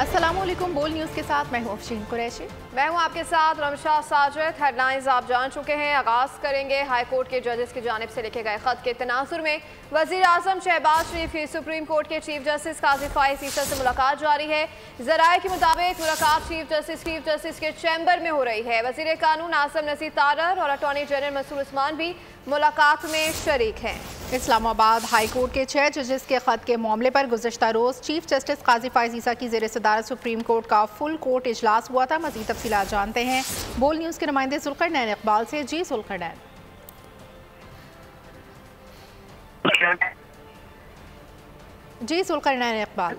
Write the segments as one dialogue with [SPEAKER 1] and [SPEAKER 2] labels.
[SPEAKER 1] अस्सलामुअलैकुम। बोल न्यूज़ के साथ मैं हूं अफशीन कुरैशी।
[SPEAKER 2] मैं हूं आपके साथ रमशा साजिद। हेडलाइंस आप जान चुके हैं। आगाज करेंगे हाई कोर्ट के जजेस की जानिब से लिखे गए खत के तनाजुर में वज़ीर आज़म शहबाज शरीफ की सुप्रीम कोर्ट के चीफ जस्टिस काजी फाइज ईसा से मुलाकात जारी है। ज़राए के मुताबिक मुलाकात चीफ जस्टिस के चैम्बर में हो रही है। वज़ीर कानून आसिम नज़ीर तारर और अटॉर्नी जनरल मंसूर उस्मान भी मुलाकात में शरीक हैं।
[SPEAKER 1] इस्लामाबाद हाई कोर्ट के 6 जजेस के खत के मामले पर गुज़श्ता रोज़ चीफ जस्टिस काजी फाइज ईसा की ज़ेर सदारत सुप्रीम कोर्ट का फुल कोर्ट इजलास हुआ था। मज़ीद तफसीलात जानते हैं बोल न्यूज़ के नुमाइंदे जुल्करनैन इकबाल से। जी जुल्करनैन। जी जुल्करनैन इकबाल।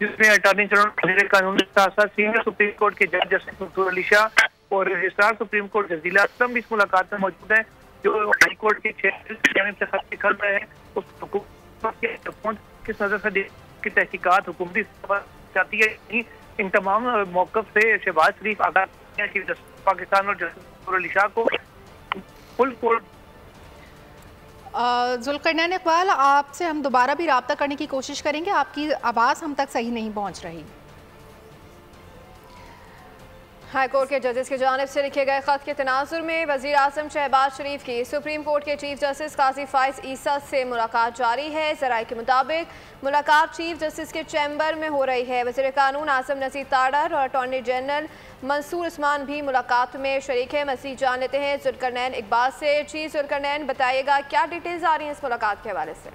[SPEAKER 3] जिसमें अटॉर्नी जनरल वज़ीर कानून के साथ साथ सीनियर सुप्रीम कोर्ट के जज जस्टिस मंसूर अली शाह और registrar supreme court Jazila Aslam भी इस मुलाकात में मौजूद हैं। जो हाई कोर्ट के 6 से खत लिखल रहे हैं उस हुकूमत के किस नजर से की तहकीकात हुकूमती चाहती है। इन तमाम मौक़िफ़ से शहबाज शरीफ आगाह चीफ जस्टिस पाकिस्तान और जस्टिस मंसूर अली शाह को फुल कोर्ट।
[SPEAKER 1] जुल्करनैन इकबाल, आपसे हम दोबारा भी रब्ता करने की कोशिश करेंगे, आपकी आवाज़ हम तक सही नहीं पहुंच रही।
[SPEAKER 2] हाई कोर्ट के जजेस की जानिब से लिखे गए खत के तनाजुर में वज़ीर आज़म शहबाज शरीफ की सुप्रीम कोर्ट के चीफ जस्टिस काजी फाइज ईसा से मुलाकात जारी है। ज़राए के मुताबिक मुलाकात चीफ जस्टिस के चैम्बर में हो रही है। वज़ीर कानून आसिम नज़ीर तारर और अटॉर्नी जनरल मंसूर उस्मान भी मुलाकात में शरीक है। मज़ीद जान लेते हैं जुल्करनैन इकबाल से। जी जुल्करनैन, बताइएगा क्या डिटेल्स आ रही हैं इस मुलाकात के हवाले से?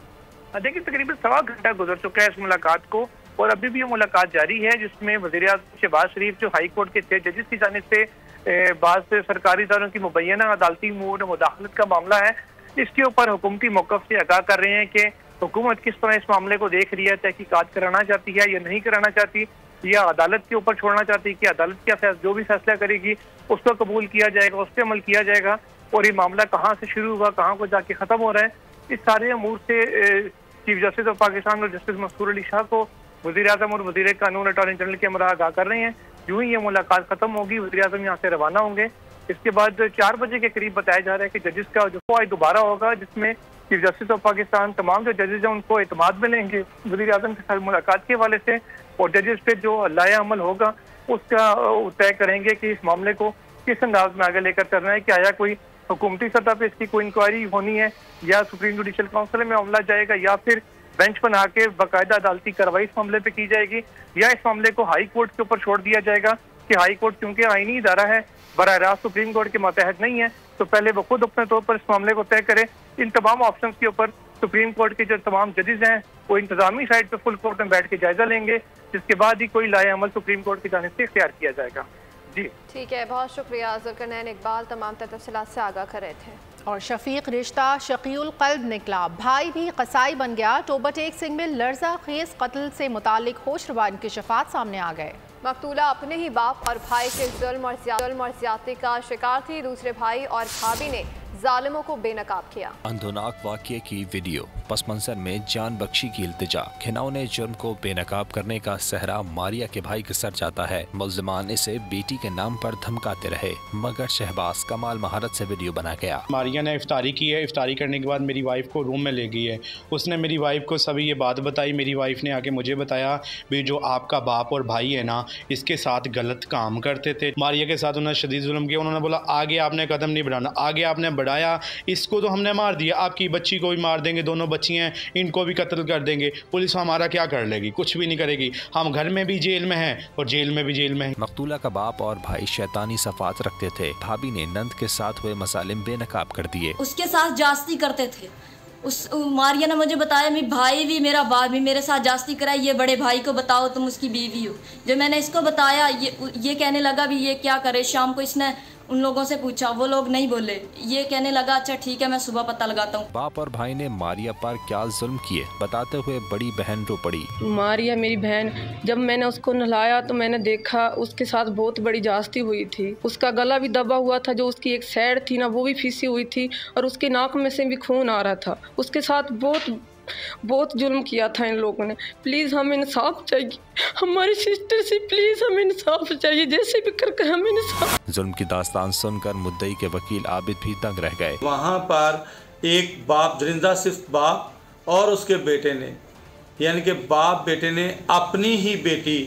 [SPEAKER 3] देखिए, तकरीबन सवा घंटा गुजर चुका है इस मुलाकात को और अभी भी ये मुलाकात जारी है, जिसमें वज़ीर आज़म शहबाज शरीफ जो हाई कोर्ट के 6 जजेस की जानिब से बाज़ सरकारी इदारों की मुबैना अदालती उमूर मुदाखलत का मामला है, इसके ऊपर हुकूमती मौक़िफ़ से आगाह कर रहे हैं कि हुकूमत किस तरह इस मामले को देख रही है, तहकीकात कराना चाहती है या नहीं कराना चाहती, या अदालत के ऊपर छोड़ना चाहती है कि अदालत क्या जो भी फैसला करेगी उसको कबूल किया जाएगा, उस पर अमल किया जाएगा, और ये मामला कहाँ से शुरू हुआ कहाँ को जाके ख़त्म हो रहा है। इस सारे अमूर से चीफ जस्टिस ऑफ पाकिस्तान और जस्टिस मंसूर अली शाह को वज़ीर आज़म और वज़ीर कानून अटॉर्नी जनरल के हमरा आगाह कर रहे हैं। यूं ही ये मुलाकात खत्म होगी, वज़ीर आज़म यहाँ से रवाना होंगे। इसके बाद 4 बजे के करीब बताया जा रहा है कि जजेस का जो आज दोबारा होगा, जिसमें चीफ जस्टिस ऑफ पाकिस्तान तमाम जो जजेस हैं उनको एतमाद में लेंगे वज़ीर आज़म के साथ मुलाकात के हवाले से, और जजेस पे जो लाया अमल होगा उसका तय करेंगे कि इस मामले को किस अंदाज में आगे लेकर चलना है, कि आया कोई हुकूमती सतह पर इसकी कोई इंक्वायरी होनी है या सुप्रीम जुडिशल काउंसिल में मामला जाएगा, या फिर बेंच बना के बाकायदा अदालती कार्रवाई इस मामले पे की जाएगी, या इस मामले को हाई कोर्ट के ऊपर छोड़ दिया जाएगा कि हाई कोर्ट क्योंकि आईनी इदारा है, बराह रास्त सुप्रीम कोर्ट के मातहत नहीं है, तो पहले वो खुद अपने तौर पर इस मामले को तय करे। इन तमाम ऑप्शन के ऊपर सुप्रीम कोर्ट के जो तमाम जजेस हैं वो इंतजामी साइड पे फुल कोर्ट में बैठ के जायजा लेंगे, जिसके बाद ही कोई लाया अमल सुप्रीम कोर्ट की जानिब से इख्तियार किया जाएगा। जी ठीक
[SPEAKER 2] है, बहुत शुक्रिया जुल्करनैन इकबाल, तमाम तफसीलात से आगाह कर रहे थे।
[SPEAKER 1] और शफीक रिश्ता शकीउल कल्ब निकला, भाई भी कसाई बन गया। टोबा टेक सिंह में लर्जा खेज कत्ल से मुतालिक होशरुबा इंकशाफात सामने आ गए।
[SPEAKER 2] मकतूला अपने ही बाप और भाई के जुल्म और ज्यादती का शिकार थी। दूसरे भाई और भाभी ने जालिमों को बेनकाब किया।
[SPEAKER 4] अंधनाक वाक़ये की वीडियो, पस मंजर में जान बख्शी की इल्तिजा, घिनौने जुर्म को बेनकाब करने का सहरा मारिया के भाई के सर जाता है। मुल्ज़िमान इसे बेटी के नाम पर धमकाते रहे, मगर शहबाज कमाल महारत से वीडियो बना गया।
[SPEAKER 5] मारिया ने इफ्तारी की है, इफ्तारी करने के बाद मेरी वाइफ को रूम में ले गई है। उसने मेरी वाइफ को सभी ये बात बताई। मेरी वाइफ ने आके मुझे बताया भी जो आपका बाप और भाई है ना, इसके साथ गलत काम करते थे। मारिया के साथ उन्होंने शदीद जुल्म किया। उन्होंने बोला आगे आपने कदम नहीं बढ़ाना, आगे आपने बढ़ाया, इसको तो हमने मार दिया, आपकी बच्ची को भी मार देंगे, दोनों बच्ची हैं इनको भी कत्ल कर देंगे, पुलिस हमारा क्या कर लेगी, कुछ भी नहीं करेगी, हम घर में भी जेल में हैं और जेल में भी जेल में हैं।
[SPEAKER 4] मकतूला का बाप और भाई शैतानी सफात रखते थे। भाभी ने नंद के साथ हुए मसालिम बेनकाब कर दिए।
[SPEAKER 6] उसके साथ जास्ती करते थे। उस मारिया ने मुझे बताया मेरा भाई भी मेरा बाप भी मेरे साथ जास्ती कराई, ये बड़े भाई को बताओ तुम उसकी बीवी हो। जब मैंने इसको बताया ये कहने लगा भी ये क्या करे। शाम को इसने उन लोगों से पूछा, वो लोग नहीं बोले। ये कहने लगा अच्छा ठीक है मैं सुबह पता लगाता हूँ।
[SPEAKER 4] बाप और भाई ने मारिया पर क्या जुल्म किए बताते हुए बड़ी बहन रो पड़ी।
[SPEAKER 7] मारिया मेरी बहन, जब मैंने उसको नहलाया तो मैंने देखा उसके साथ बहुत बड़ी जास्ती हुई थी। उसका गला भी दबा हुआ था, जो उसकी एक साइड थी ना वो भी फीसी हुई थी, और उसकी नाक में से भी खून आ रहा था। उसके साथ बहुत जुल्म किया था इन लोगों ने। प्लीज़ हमें इंसाफ चाहिए, हमारी सिस्टर से प्लीज़ हमें इंसाफ चाहिए, जैसे भी कर हमें इंसाफ।
[SPEAKER 4] जुल्म की दास्तान सुनकर मुद्दई के वकील आबिद भी दंग रह गए।
[SPEAKER 8] वहाँ पर एक बाप दरिंदा सिर्फ बाप और उसके बेटे ने, यानी कि बाप बेटे ने अपनी ही बेटी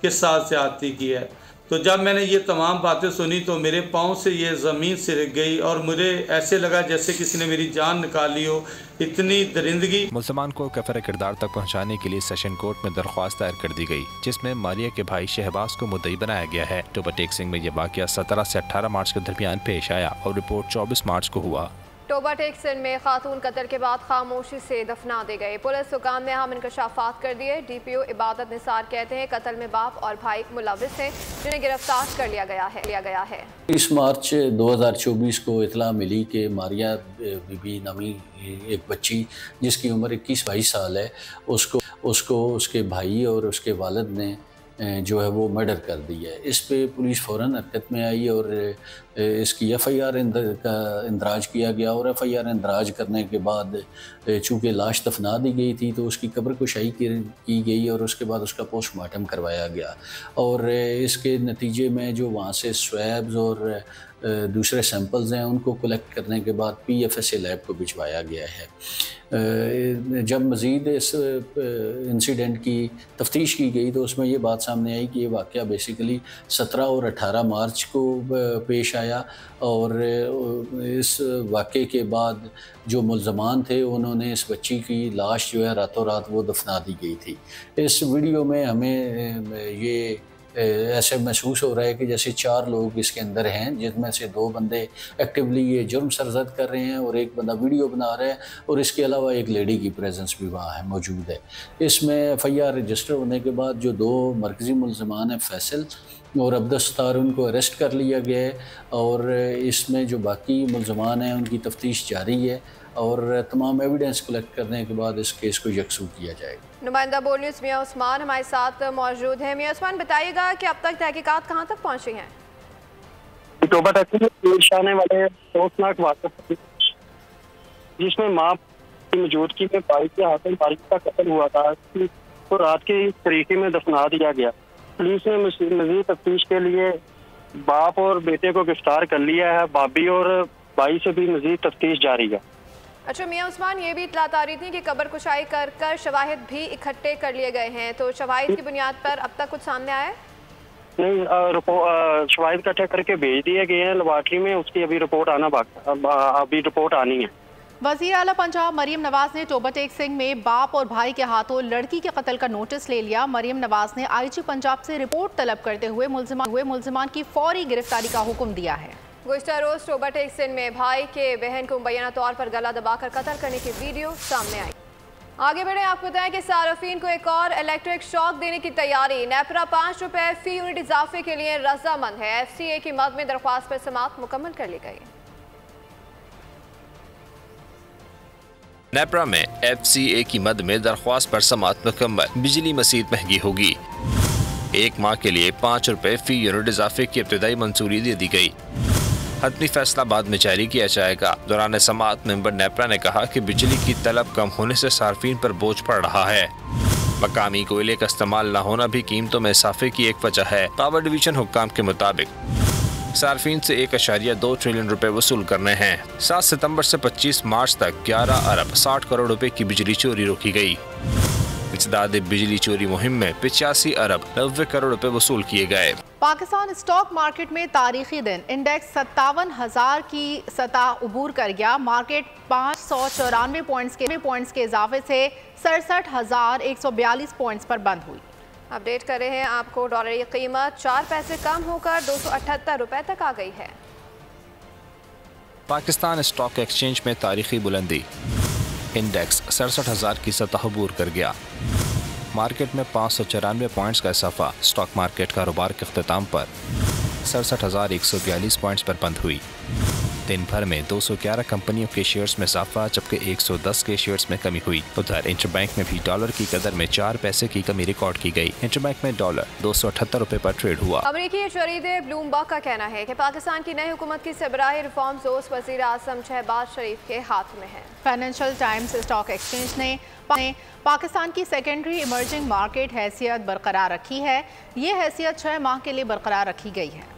[SPEAKER 8] के साथ ज़्यादती की है। तो जब मैंने ये तमाम बातें सुनी तो मेरे पाँव से ये ज़मीन सिरक गई और मुझे ऐसे लगा जैसे किसी ने मेरी जान निकाली हो, इतनी दरिंदगी।
[SPEAKER 4] मुल्ज़मान को कफ़र किरदार तक पहुँचाने के लिए सेशन कोर्ट में दरख्वास्त दायर कर दी गई, जिसमें मारिया के भाई शहबाज को मुद्दई बनाया गया है। टोबा सिंह में यह वाक़या 17 से 18 मार्च के दरमियान पेश आया और रिपोर्ट 24 मार्च को हुआ।
[SPEAKER 2] टोबा टेक्सन में खातून कत्ल के बाद खामोशी से दफना दी गई। पुलिस हुकाम ने अहम इंकशाफात कर दिए। DPO इबादत निसार कहते हैं कत्ल में बाप और भाई मुलविस हैं, जिन्हें गिरफ्तार कर लिया गया है।
[SPEAKER 9] 30 मार्च 2024 को इतला मिली कि मारिया बीबी नामी एक बच्ची जिसकी उम्र 21-22 साल है, उसको उसके भाई और उसके वालिद ने जो है वो मर्डर कर दी है। इस पे पुलिस फ़ौरन हरकत में आई और इसकी FIR का इंदराज किया गया और FIR इंदराज करने के बाद चूँकि लाश दफना दी गई थी तो उसकी कब्र कुशाई की गई और उसके बाद उसका पोस्टमार्टम करवाया गया और इसके नतीजे में जो वहाँ से स्वैब्स और दूसरे सैंपल्स हैं उनको कलेक्ट करने के बाद PFSA लैब को भिजवाया गया है। जब मज़ीद इस इंसिडेंट की तफ्तीश की गई तो उसमें ये बात सामने आई कि ये वाक़या बेसिकली 17 और 18 मार्च को पेश आया और इस वाक़े के बाद जो मुल्ज़मान थे उन्होंने इस बच्ची की लाश जो है रातों रात वो दफना दी गई थी। इस वीडियो में हमें ये ऐसे महसूस हो रहा है कि जैसे 4 लोग इसके अंदर हैं, जिनमें से 2 बंदे एक्टिवली ये जुर्म सरजद कर रहे हैं और एक बंदा वीडियो बना रहा है और इसके अलावा एक लेडी की प्रेजेंस भी वहाँ है मौजूद है। इसमें FIR रजिस्टर होने के बाद जो 2 मरकज़ी मुल्ज़मान हैं फैसल और अब्दुस्तार, उनको अरेस्ट कर लिया गया है और इसमें जो बाकी मुल्ज़मान हैं उनकी तफ्तीश जारी है और तमाम एविडेंस कलेक्ट करने के बाद इस केस को यकसू किया जाएगा।
[SPEAKER 2] नुमाइंदा बोल न्यूज़ मियां उस्मान हमारे साथ मौजूद हैं। मियां उस्मान, बताइएगा कि अब तक तहकीकात कहां तक पहुंची हैं?
[SPEAKER 10] टोबा टेक्सन में पेश आने वाले अफसोसनाक वाक़या जिसमें माँ की मौजूदगी में भाई के हाथों बारिश का कत्ल हुआ था तो रात के इस तरीके में दफना दिया गया। पुलिस ने मज़ीद तफ्तीश के लिए बाप और बेटे को गिरफ्तार कर लिया है। भाभी और भाई से भी मज़ीद तफ्तीश जारी है।
[SPEAKER 2] अच्छा मियां उस्मान, ये भी इतलात आ रही थी कि कब्र कुशाई कर शवाहिद भी इकट्ठे कर लिए गए हैं, तो शवाहिद की बुनियाद पर अब तक कुछ सामने आया है?
[SPEAKER 10] नहीं, शवाहिद इकट्ठे करके भेज दिए गए हैं लेबॉरेटरी में, उसकी अभी रिपोर्ट आनी है।
[SPEAKER 1] वज़ीर आला पंजाब मरियम नवाज ने टोबा टेक्सन में बाप और भाई के हाथों लड़की के कत्ल का नोटिस ले लिया। मरियम नवाज ने IG पंजाब से रिपोर्ट तलब करते हुए मुल्ज़िमान की फौरी गिरफ्तारी का हुक्म दिया है।
[SPEAKER 2] गुज़श्ता रोज़ टोबा टेक्सन में भाई के बहन को मुबैना तौर पर गला दबाकर कत्ल करने की वीडियो सामने आई। आगे बढ़े, आपको बताएं कि सार्फिन को एक और इलेक्ट्रिक शॉक देने की तैयारी। नेपरा 5 रुपए फी यूनिट इजाफे के लिए रजामंद है। FCA की मद में दरख्वास्त पर समाअत मुकम्मल कर ली गई।
[SPEAKER 4] नेपरा में FCA की मद में दरख्वास्त पर समाअत मुकम्मल। बिजली मज़ीद महंगी होगी। 1 माह के लिए 5 रुपए फी यूनिट इजाफे की इब्तदाई मंजूरी दे दी गई। हतमी फैसला बाद में जारी किया जाएगा। दौरान समाअत मेंबर नेपरा ने कहा कि बिजली की तलब कम होने से सार्फिन पर बोझ पड़ रहा है। मकामी कोयले का इस्तेमाल न होना भी कीमतों में इजाफे की एक वजह है। पावर डिवीजन हुक्काम के मुताबिक सार्फिन से 1.2 ट्रिलियन रुपए वसूल करने हैं। 7 सितंबर से 25 मार्च तक 11 अरब 60 करोड़ रुपए की बिजली चोरी रोकी गई। इंसदाद बिजली चोरी मुहिम में 85 अरब 90 करोड़ रुपए वसूल किए गए।
[SPEAKER 1] पाकिस्तान स्टॉक मार्केट में तारीखी दिन इंडेक्स 57,000 की सतह उबूर कर गया। मार्केट 594 पॉइंट्स के इजाफे से 67,142 पॉइंट्स पर बंद हुई।
[SPEAKER 2] अपडेट कर रहे हैं आपको। डॉलर की कीमत 4 पैसे कम होकर 278 रुपए तक आ गई है।
[SPEAKER 4] पाकिस्तान स्टॉक एक्सचेंज में तारीखी बुलंदी। इंडेक्स 67,000 की सतह उबूर कर गया। मार्केट में 594 पॉइंट्स का इजाफा। स्टॉक मार्केट कारोबार के अख्ताम पर 67,142 पॉइंट्स पर बंद हुई। दिन भर में 211 कंपनियों के शेयर्स में इजाफा जबकि 110 के शेयर्स में कमी हुई। उधर इंटरबैंक में भी डॉलर की कदर में 4 पैसे की कमी रिकॉर्ड की गई। इंटरबैंक में डॉलर 278 रुपए पर ट्रेड हुआ।
[SPEAKER 2] अमेरिकी जरीदे ब्लूमबर्ग का कहना है कि पाकिस्तान की नई हुकूमत की सरबराही रिफॉर्म जोश वज़ीर आज़म शहबाज शरीफ के हाथ में है।
[SPEAKER 1] फाइनेंशियल टाइम्स स्टॉक एक्सचेंज ने पाकिस्तान की सेकेंडरी इमर्जिंग मार्केट हैसियत बरकरार रखी है। ये हैसियत 6 माह के लिए बरकरार रखी गई है।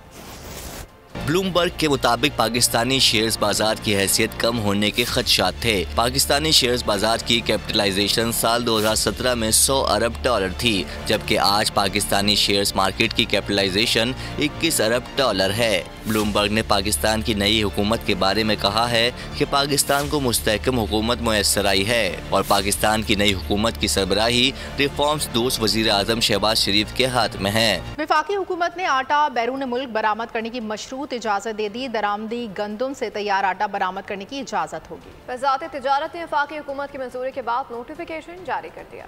[SPEAKER 11] ब्लूमबर्ग के मुताबिक पाकिस्तानी शेयर्स बाजार की हैसियत कम होने के खदशात थे। पाकिस्तानी शेयर्स बाजार की कैपिटलाइजेशन साल 2017 में $100 अरब थी, जबकि आज पाकिस्तानी शेयर्स मार्केट की कैपिटलाइजेशन $21 अरब है। ब्लूमबर्ग ने पाकिस्तान की नई हुकूमत के बारे में कहा है कि पाकिस्तान को मुस्तहकम हुकूमत मुयस्सर आई है और पाकिस्तान की नई हुकूमत की सरबराही रिफॉर्म्स दोस्त वज़ीर आज़म शहबाज शरीफ के हाथ में है।
[SPEAKER 1] वफाकी हुकूमत ने आटा बैरून मुल्क बरामद करने की मशरूत इजाज़त दे दी। दरामदी गंदम से तैयार आटा बरामद करने की इजाज़त होगी। वज़ारत तिजारत ने वफाकी हुकूमत की मंजूरी के बाद नोटिफिकेशन जारी कर दिया।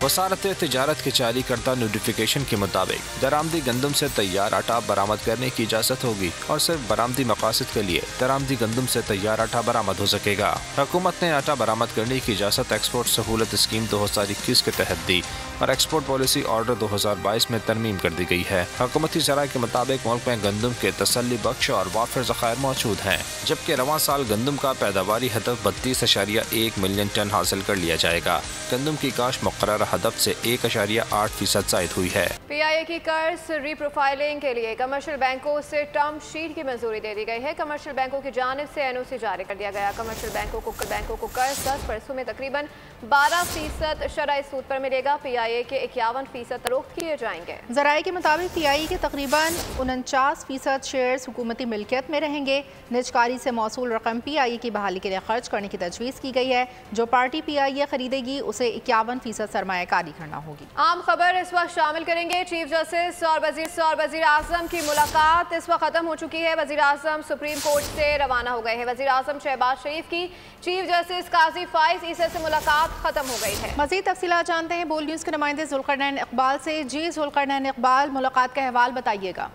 [SPEAKER 4] वज़ारत तिजारत के जारी करदा नोटिफिकेशन के मुताबिक दरामदी गंदम से तैयार आटा बरामद करने की इजाज़त होगी और सिर्फ बरामदी मकासद के लिए दरामदी गंदम से तैयार आटा बरामद हो सकेगा। हुकूमत ने आटा बरामद करने की इजाज़त एक्सपोर्ट सहूलत स्कीम 2021 के तहत दी और एक्सपोर्ट पॉलिसी ऑर्डर 2022 में तरमीम कर दी गई है। हुकूमती ज़राए के मुताबिक मुल्क में गंदम के तसल्ली बख्श और वाफिर ज़खायर मौजूद हैं, जबकि रवां साल गंदम का पैदावारी हदफ 32.1 मिलियन टन हासिल कर लिया जाएगा। गंदम की काश्त मुक़र्रर हदफ से 1.8% ज़ायद हुई है।
[SPEAKER 2] PIA की कर्ज रीप्रोफाइलिंग के लिए कमर्शियल बैंकों से टर्म शीट की मंजूरी दे दी गई है। कमर्शियल बैंकों की जानिब से NOC जारी कर दिया गया। कमर्शियल बैंकों को कर्ज 10 बरसों में तकरीबन 12% शरई सूद पर मिलेगा। PIA के 51% फरोख्त किए जाएंगे। ज़राए के मुताबिक PIA के तकरीबन 49% शेयर्स हुकूमती मिल्कियत में रहेंगे। निजकारी से मौसूल रकम PIA की बहाली के लिए खर्च करने की तजवीज़ की गई है। जो पार्टी PIA खरीदेगी उसे 51% सरमायाकारी करना होगी। आम खबर इस वक्त शामिल करेंगे। चीफ जस्टिस और वज़ीर आज़म की मुलाकात इस वक्त खत्म हो चुकी है। वज़ीर आज़म सुप्रीम कोर्ट से रवाना हो गए हैं। वज़ीर आज़म शहबाज शरीफ की चीफ जस्टिस काजी फाइज ईसा से मुलाकात खत्म हो गई है। मज़ीद तफसीलात जानते हैं बोल न्यूज़ के नुमाइंदे ज़ुल्क़रनैन इक़बाल से। जी ज़ुल्क़रनैन इक़बाल, मुलाकात का अहवाल बताइएगा।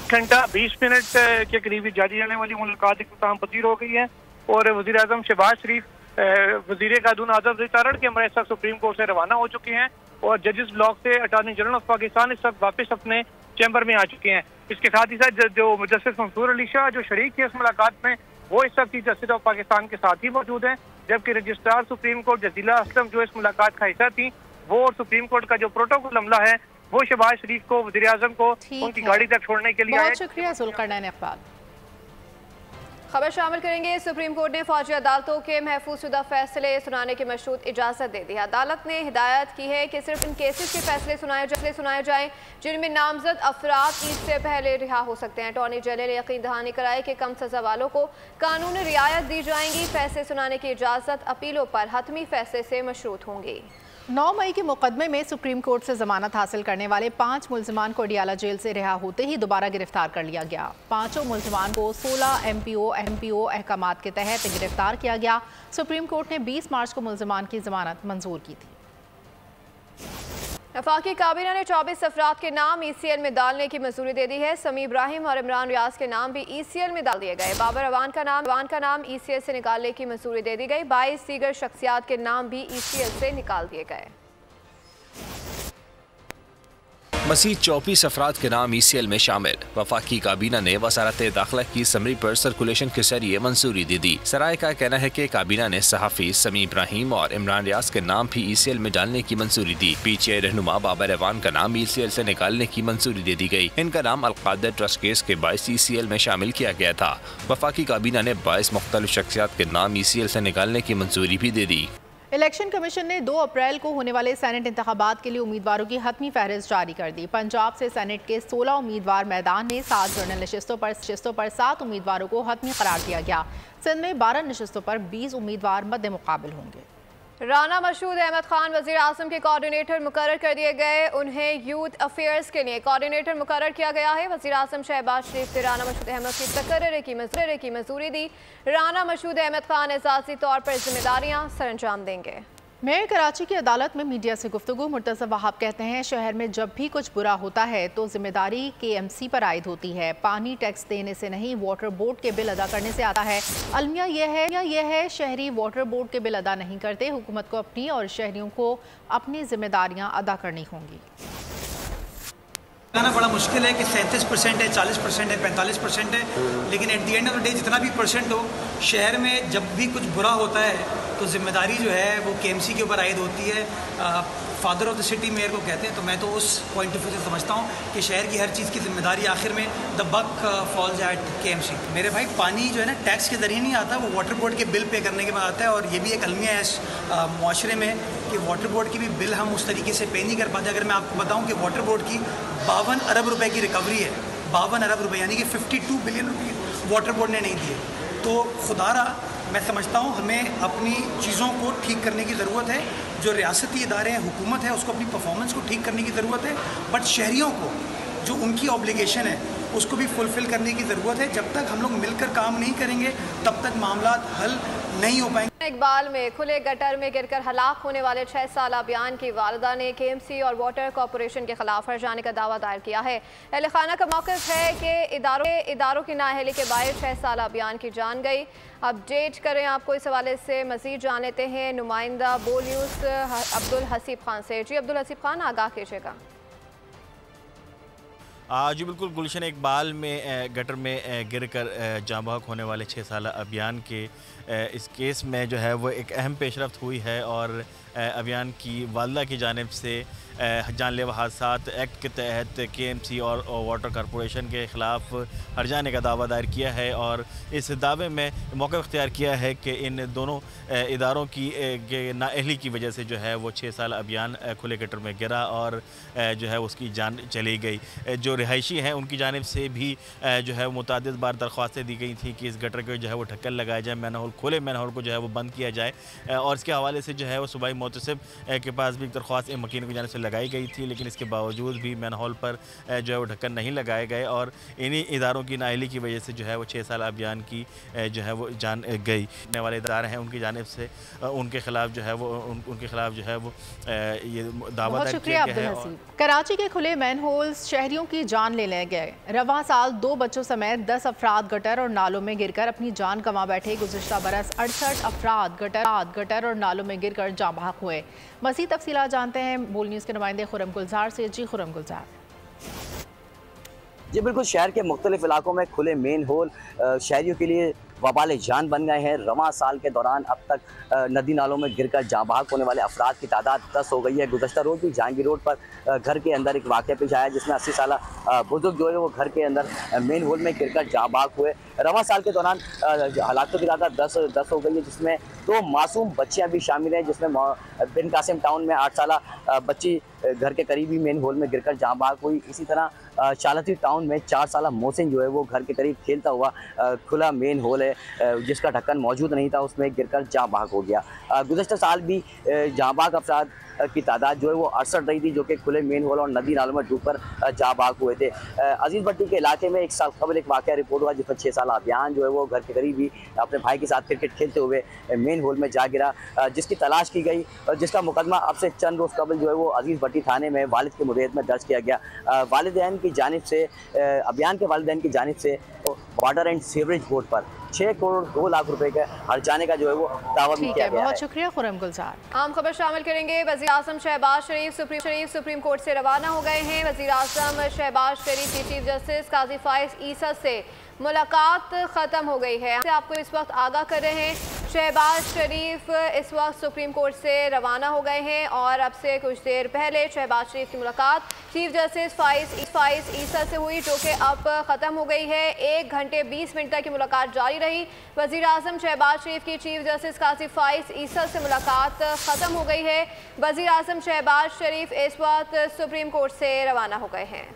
[SPEAKER 3] घंटा 20 मिनट के करीब जारी रहने वाली मुलाकात इख्तिताम पजीर हो गई है और वज़ीर आज़म शहबाज शरीफ वज़ीर कानून आज़म रिटायर्ड के हमरे साथ सुप्रीम कोर्ट से रवाना हो चुके हैं और जजेस ब्लॉक से अटॉर्नी जनरल ऑफ पाकिस्तान इस वक्त वापस अपने चैम्बर में आ चुके हैं। इसके साथ ही साथ जो जस्टिस मंसूर अली शाह जो शरीक थे इस मुलाकात में, वो इस वक्त चीफ जस्टिस ऑफ पाकिस्तान के साथ ही मौजूद हैं, जबकि registrar supreme court Jazila Aslam जो इस मुलाकात का हिस्सा थी, वो और सुप्रीम कोर्ट का जो प्रोटोकॉल अमला है वो शहबाज शरीफ को वज़ीर आज़म को उनकी गाड़ी तक छोड़ने के लिए
[SPEAKER 1] बहुत शुक्रिया ज़ुल्क़रनैन इक़बाल।
[SPEAKER 2] खबर शामिल करेंगे। सुप्रीम कोर्ट ने फौजी अदालतों के महफूज शुदा फैसले सुनाने की मशरूत इजाज़त दे दी है। अदालत ने हिदायत की है कि सिर्फ इन केसेस के फैसले सुनाए जाएं जिनमें नामजद अफराद ईद से पहले रिहा हो सकते हैं। अटॉर्नी जनरल ने यकीन दहानी कराई कि कम सज़ा वालों को कानूनी रियायत दी जाएंगी। फैसले सुनाने की इजाज़त अपीलों पर हतमी फैसले से मशरूत होंगी।
[SPEAKER 1] 9 मई के मुकदमे में सुप्रीम कोर्ट से जमानत हासिल करने वाले 5 मुल्ज़िमान को अडियाला जेल से रिहा होते ही दोबारा गिरफ्तार कर लिया गया। 5 मुल्ज़िमान को 16 MPO अहकामात के तहत गिरफ्तार किया गया। सुप्रीम कोर्ट ने 20 मार्च को मुल्ज़िमान की जमानत मंजूर की थी।
[SPEAKER 2] वफाकी काबीना ने 24 अफराद के नाम ECL में डालने की मंजूरी दे दी है। समी इब्राहिम और इमरान रियाज के नाम भी ECL में डाल दिए गए। बाबर अवान का नाम ECL से निकालने की मंजूरी दे दी गई। 22 दीगर शख्सियात के नाम भी ECL से निकाल दिए गए।
[SPEAKER 4] मज़ीद 24 अफराद के नाम ECL में शामिल। वफाकी काबीना ने वज़ारत दाखिला की समरी पर सर्कुलेशन के जरिए मंजूरी दे दी। सराय का कहना है कि काबीना ने सहाफ़ी समी इब्राहिम और इमरान रियाज के नाम भी ECL में डालने की मंजूरी दी। PTI रहनुमा बाबर अवान का नाम ECL से निकालने की मंजूरी दे दी गई। इनका नाम अलकादर ट्रस्ट केस के 22 ECL में शामिल किया गया था। वफाकी काबीना ने 22 मुख्तलिफ शख्सियात के नाम ECL से निकालने की मंजूरी भी दे दी।
[SPEAKER 1] इलेक्शन कमीशन ने 2 अप्रैल को होने वाले सेनेट इंतखाबात के लिए उम्मीदवारों की हतमी फहरिस्त जारी कर दी। पंजाब से सेनेट के 16 उम्मीदवार मैदान में, 7 जनरल नशिस्तों पर 7 उम्मीदवारों को हतमी करार दिया गया। सिंध में 12 नशिस्तों पर 20 उम्मीदवार मद्दे मुकाबिल होंगे।
[SPEAKER 2] राना मशहूद अहमद खान वज़ीर आज़म के कोऑर्डिनेटर मुकर्रर कर दिए गए। उन्हें यूथ अफेयर्स के लिए कोऑर्डिनेटर मुकर्रर किया गया है। वज़ीर आज़म शहबाज शरीफ ने राना मशहूद अहमद की तकर्रर की मंजूरी दी। राना मशहूद अहमद खान एजाज़ी तौर पर जिम्मेदारियाँ सरअंजाम देंगे।
[SPEAKER 1] मेयर कराची की अदालत में मीडिया से गुफ्तगू। मुर्तज़ा वहाब कहते हैं शहर में जब भी कुछ बुरा होता है तो जिम्मेदारी KMC पर आयद होती है। पानी टैक्स देने से नहीं, वाटर बोर्ड के बिल अदा करने से आता है। अलमिया यह है शहरी वाटर बोर्ड के बिल अदा नहीं करते। हुकूमत को अपनी और शहरियों को अपनी जिम्मेदारियाँ अदा करनी होंगी।
[SPEAKER 12] बताना बड़ा मुश्किल है कि 37% है, 40% है, 45% है, लेकिन at the end of the day जितना भी परसेंट हो, शहर में जब भी कुछ बुरा होता है तो जिम्मेदारी जो है वो KMC के ऊपर आयद होती है। Father of the city mayor को कहते हैं, तो मैं तो उस पॉइंट ऑफ व्यू से समझता हूँ कि शहर की हर चीज़ की जिम्मेदारी आखिर में the buck falls at KMC। मेरे भाई, पानी जो है ना टैक्स के ज़रिए नहीं आता, वो वाटर बोर्ड के बिल पे करने के बाद आता है। और ये भी एक अलमिया है इस मुआशरे में कि वाटर बोर्ड की भी बिल हम उस तरीके से पे नहीं कर पाते। अगर मैं आपको बताऊँ कि वाटर बोर्ड की 52 अरब रुपए की रिकवरी है, 52 अरब रुपए, यानी कि 52 बिलियन रुपये वाटर बोर्ड ने नहीं दिए। तो खुदारा मैं समझता हूँ हमें अपनी चीज़ों को ठीक करने की ज़रूरत है। जो रियासती इदारे हैं, हुकूमत है, उसको अपनी परफॉर्मेंस को ठीक करने की ज़रूरत है, बट शहरियों को जो उनकी ऑब्लिगेशन है उसको भी फुलफ़िल करने की ज़रूरत है। जब तक हम लोग मिलकर काम नहीं करेंगे तब तक मामला हल नहीं हो पाएंगे।
[SPEAKER 2] इकबाल में खुले गटर में गिरकर हलाक होने वाले 6 साल अभियान की वालिदा ने KMC और वाटर कॉरपोरेशन के खिलाफ हर्जाने का दावा दायर किया है। अहले खाना का मौक़िफ़ है कि इदारों की नाअहली के बायस 6 साल अभियान की जान गई। अपडेट करें आपको इस हवाले से, मज़ीद जान लेते हैं नुमाइंदा बोल न्यूज़ अब्दुल हसीब खान से। जी अब्दुल हसीब खान, आगाह कीजिएगा।
[SPEAKER 13] जी बिल्कुल, गुलशन इकबाल में गटर में गिरकर जाँ बहक होने वाले 6 साल अभियान के इस केस में जो है वो एक अहम पेशरफ्त हुई है और अभियान की वालिदा की जानिब से जानलेवा हादसात एक्ट के तहत KMC और वाटर कॉरपोरेशन के ख़िलाफ़ हर्जाने का दावा दायर किया है। और इस दावे में मौक़िफ़ इख्तियार किया है कि इन दोनों इदारों की नाअहली की वजह से जो है वो 6 साल अभियान खुले गटर में गिरा और जो है उसकी जान चली गई। जो रिहायशी हैं उनकी जानिब से भी जो है मुतअद्दिद बार दरख्वास्तें दी गई थी कि इस गटर को जो है वो ढक्कन लगाया जाए, मैनहोल खुले मैनहोल को जो है वो बंद किया जाए। और इसके हवाले से जो है वो सूबाई मोतसिब के पास भी दरख्वास्त मकीनों की जानिब से लगाई गई थी, लेकिन इसके बावजूद भी मैनहोल पर जो है वो ढक्कन नहीं लगाए गए और इन्हीं इदारों की नाअहली की वजह से जो है वो 6 साल अभियान की जो है वो जान गई। आने वाले इदारे हैं उनकी जानिब से उनके खिलाफ जो है वो उनके खिलाफ जो है वो ये दावा दायर किया गया है।
[SPEAKER 1] कराची के खुले मैनहोल्स शहरियों की जान ले गए। रवां साल 2 बच्चों समेत 10 अफराद गटर और नालों में गिरकर अपनी जान गंवा बैठे। गुज़िश्ता बरस 68 अफराद गटर और नालों में गिरकर जाँ बहक हुए। मज़ीद तफ़सीलात जानते हैं बोल न्यूज़ के नुमाइंदे खुरम गुलजार से। जी खुरम गुलजार।
[SPEAKER 14] जी बिल्कुल, शहर के मुख्तलिफ इलाकों में खुले मेन होल शहरियों के लिए वबाल जान बन गए हैं। रवां साल के दौरान अब तक नदी नालों में गिरकर जाँ बहक होने वाले अफराद की तादाद 10 हो गई है। गुज़श्ता रोज़ भी जहांगीर रोड पर घर के अंदर एक वाक़या पेश आया जिसमें 80 साल बुजुर्ग जो है वो घर के अंदर मेन होल में गिरकर जाँ बहक हुए। रवां साल के दौरान हलाकतों की तादाद 10 हो गई है, जिसमें 2 मासूम बच्चियाँ भी शामिल हैं, जिसमें बिन कासिम टाउन में 8 साल बच्ची घर के करीब ही मेन होल में गिरकर जाँ बहक हुई। इसी तरह शालती टाउन में 4 साल मोहसिन जो है वो घर के करीब खेलता हुआ खुला मेन होल है जिसका ढक्कन मौजूद नहीं था, उसमें गिरकर जाँ बहक हो गया। गुज़श्ता साल भी जाँ बहक अफराद की तादाद जो है वो 68 रही थी, जो कि खुले मेन होल और नदी नालों में डूबकर जाँ बहक हुए थे। अजीज़ भट्टी के इलाके में 1 साल कबल एक वाक़या रिपोर्ट हुआ जिसमें 6 साल अभियान जो है वो घर के करीब ही अपने भाई के साथ क्रिकेट खेलते हुए मेन होल में जा गिरा, जिसकी तलाश की गई और जिसका मुकदमा अब से चंद रोज़ कबल जो है वो अजीज़ भट्टी थाने में वालिद के मुदेत में दर्ज किया गया। वालिदैन की जानिब से अभियान के वालिदैन की जानिब से वाटर एंड सीवरेज बोर्ड पर 6 करोड़ 2 लाख रुपए का हर्जाने का जो है वो दावा भी किया गया है।
[SPEAKER 1] बहुत शुक्रिया खुरम गुलजार।
[SPEAKER 2] आम खबर शामिल करेंगे। वज़ीर आज़म शहबाज शरीफ सुप्रीम कोर्ट से रवाना हो गए हैं। वज़ीर आज़म शहबाज शरीफ की चीफ जस्टिस काजी फाइज ईसा से मुलाकात ख़त्म हो गई है। आपको इस वक्त आगाह कर रहे हैं, शहबाज शरीफ इस वक्त सुप्रीम कोर्ट से रवाना हो गए हैं और अब से कुछ देर पहले शहबाज शरीफ की मुलाकात चीफ जस्टिस फाइज ईसा से हुई, जो कि अब ख़त्म हो गई है। 1 घंटे 20 मिनट तक की मुलाकात जारी रही। वज़ीर आज़म शहबाज शरीफ की चीफ जस्टिस काजी फाइज ईसा से मुलाकात ख़त्म हो गई है। वज़ीर आज़म शहबाज शरीफ इस वक्त सुप्रीम कोर्ट से रवाना हो गए हैं।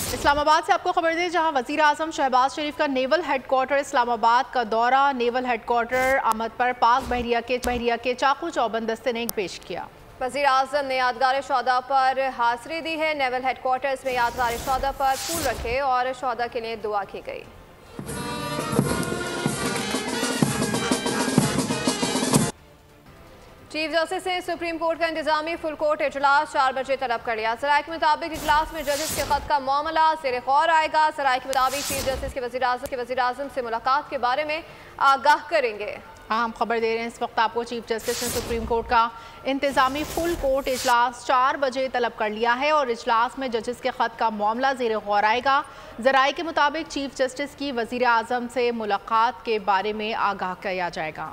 [SPEAKER 1] इस्लामाबाद से आपको खबर दें, जहां वज़ीर आज़म शहबाज शरीफ का नेवल हेडक्वार्टर इस्लामाबाद का दौरा। नेवल हेडक्वार्टर आमद पर पाक बहरिया के चाकू चौबंद दस्ते ने पेश किया।
[SPEAKER 2] वज़ीर आज़म ने यादगार शौदा पर हाज़िरी दी है। नेवल हेडक्वार्टर्स में यादगार शौदा पर फूल रखे और शौदा के लिए दुआ की गई। चीफ जस्टिस ने सुप्रीम कोर्ट का इंतजामी फुल कोर्ट इजलास 4 बजे तलब कर लिया। सराय के मुताबिक इजलास में जजेस के खत का मामला ज़ेर गौर आएगा। सराय के मुताबिक चीफ जस्टिस के वज़ीर आज़म से मुलाकात के बारे में आगाह करेंगे।
[SPEAKER 1] हम खबर दे रहे हैं इस वक्त आपको, चीफ जस्टिस ने सुप्रीम कोर्ट का इंतजामी फुल कोर्ट इजलास 4 बजे तलब कर लिया है और इजलास में जजेस के खत का मामला ज़ेर गौर आएगा। ज़राए के मुताबिक चीफ जस्टिस की वज़ीर आज़म से मुलाकात के बारे में आगाह किया जाएगा।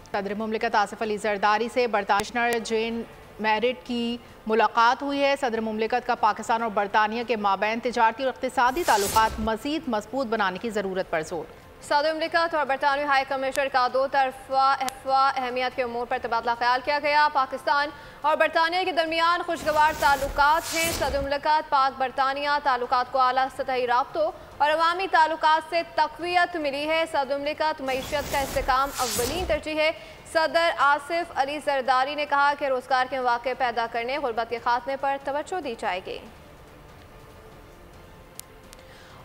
[SPEAKER 1] सदर मुमलिकत आसिफ अली जरदारी से बरतानिया जेन मैरिट की मुलाकात हुई है। सदर मुमलिकत का पाकिस्तान और बरतानिया के माबैन तिजारती और इक़्तिसादी ताल्लुकात मज़ीद मजबूत बनाने की ज़रूरत पर जोर।
[SPEAKER 2] सदर मुमलिकत और बरतानवी हाई कमिश्नर का दो तरफा अहमियत के उमूर पर तबादला ख्याल किया गया। पाकिस्तान और बरतानिया के दरमियान खुशगवार ताल्लुकात हैं। सदर मुमलिकत पाक बरतानिया ताल्लुकात को आला सतही राब्तों और अवामी ताल्लुकात से तक़वियत मिली है। सदर मुमलिकत मईशत का इस्तेकाम अव्वलीन तरजीह है। सदर आसिफ अली जरदारी ने कहा कि रोज़गार के मौके पैदा करने, गुर्बत के खात्मे पर तवज्जो दी जाएगी।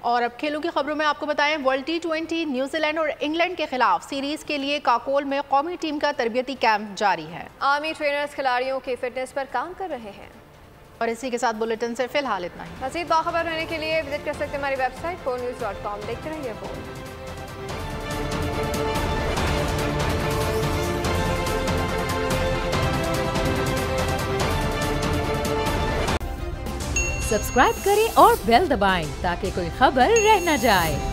[SPEAKER 2] और अब खेलों की खबरों में आपको बताएं, वर्ल्ड T20 न्यूजीलैंड और इंग्लैंड के खिलाफ सीरीज के लिए काकोल में कौमी टीम का तरबियती कैंप जारी है। आर्मी ट्रेनर्स खिलाड़ियों की फिटनेस पर काम कर रहे हैं। और इसी के साथ बुलेटिन से फिलहाल इतना ही। मज़ीद बाखबर रहने के लिए विजिट कर सकते हैं हमारी वेबसाइट KONews.com। देखते रहिए बोल।
[SPEAKER 15] सब्सक्राइब करें और बेल दबाएं ताकि कोई खबर रह न जाए।